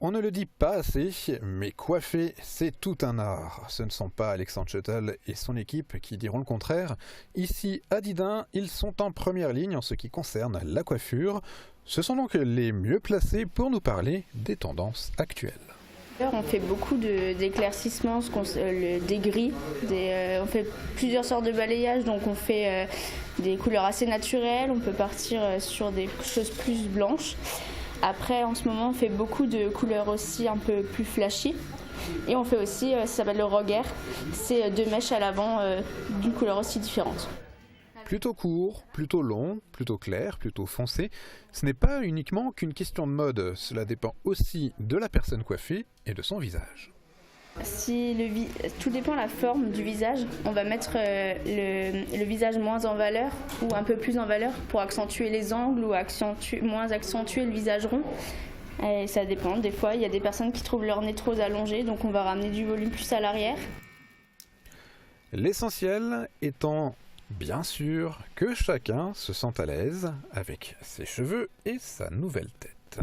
On ne le dit pas assez, mais coiffer, c'est tout un art. Ce ne sont pas Alexandre Schuttel et son équipe qui diront le contraire. Ici, à Didin, ils sont en première ligne en ce qui concerne la coiffure. Ce sont donc les mieux placés pour nous parler des tendances actuelles. On fait beaucoup d'éclaircissements, des gris, on fait plusieurs sortes de balayage, donc on fait des couleurs assez naturelles, on peut partir sur des choses plus blanches. Après, en ce moment, on fait beaucoup de couleurs aussi un peu plus flashy. Et on fait aussi, ça s'appelle le roguer, c'est deux mèches à l'avant d'une couleur aussi différente. Plutôt court, plutôt long, plutôt clair, plutôt foncé, ce n'est pas uniquement qu'une question de mode, cela dépend aussi de la personne coiffée et de son visage. Tout dépend de la forme du visage. On va mettre le visage moins en valeur ou un peu plus en valeur pour accentuer les angles ou moins accentuer le visage rond. Et ça dépend. Des fois, il y a des personnes qui trouvent leur nez trop allongé, donc on va ramener du volume plus à l'arrière. L'essentiel étant, bien sûr, que chacun se sente à l'aise avec ses cheveux et sa nouvelle tête.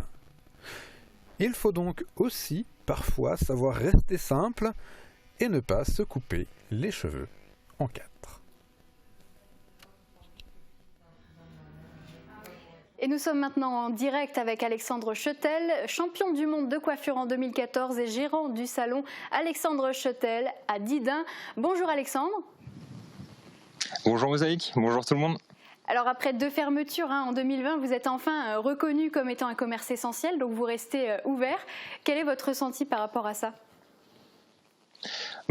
Il faut donc aussi parfois savoir rester simple et ne pas se couper les cheveux en quatre. Et nous sommes maintenant en direct avec Alexandre Schuttel, champion du monde de coiffure en 2014 et gérant du salon Alexandre Schuttel à Didin. Bonjour Alexandre. Bonjour Mosaïque, bonjour tout le monde. Alors après 2 fermetures en 2020, vous êtes enfin reconnu comme étant un commerce essentiel, donc vous restez ouvert. Quel est votre ressenti par rapport à ça ?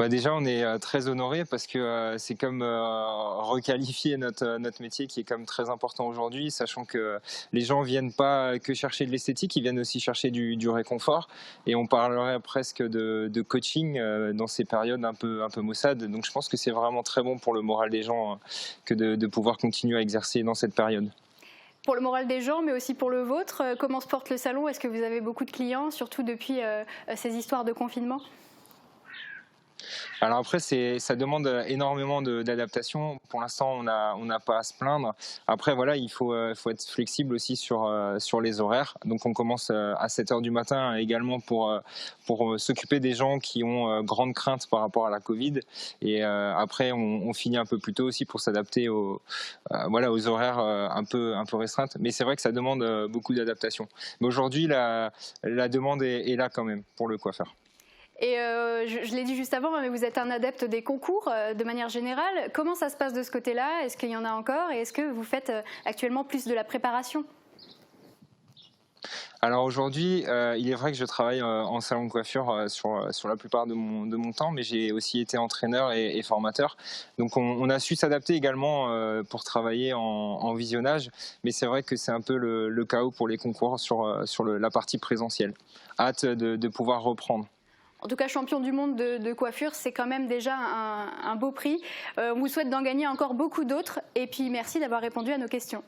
Déjà, on est très honoré parce que c'est comme requalifier notre métier qui est comme très important aujourd'hui, sachant que les gens viennent pas que chercher de l'esthétique, ils viennent aussi chercher du réconfort. Et on parlerait presque de coaching dans ces périodes un peu maussades. Donc je pense que c'est vraiment très bon pour le moral des gens que de pouvoir continuer à exercer dans cette période. Pour le moral des gens, mais aussi pour le vôtre, comment se porte le salon ? Est-ce que vous avez beaucoup de clients, surtout depuis ces histoires de confinement ? Alors après, ça demande énormément d'adaptation. Pour l'instant, on n'a pas à se plaindre. Après, voilà, il faut être flexible aussi sur les horaires. Donc, on commence à 7h du matin également pour s'occuper des gens qui ont grande crainte par rapport à la Covid. Et après, on finit un peu plus tôt aussi pour s'adapter aux horaires un peu restreintes. Mais c'est vrai que ça demande beaucoup d'adaptation. Mais aujourd'hui, la demande est là quand même pour le coiffeur. Et je l'ai dit juste avant, mais vous êtes un adepte des concours de manière générale. Comment ça se passe de ce côté-là ? Est-ce qu'il y en a encore ? Et est-ce que vous faites actuellement plus de la préparation ? Alors aujourd'hui, il est vrai que je travaille en salon de coiffure sur la plupart de mon temps, mais j'ai aussi été entraîneur et formateur. Donc on a su s'adapter également pour travailler en visionnage, mais c'est vrai que c'est un peu le chaos pour les concours sur la partie présentielle. Hâte de pouvoir reprendre. En tout cas, champion du monde de coiffure, c'est quand même déjà un beau prix. On vous souhaite d'en gagner encore beaucoup d'autres. Et puis, merci d'avoir répondu à nos questions.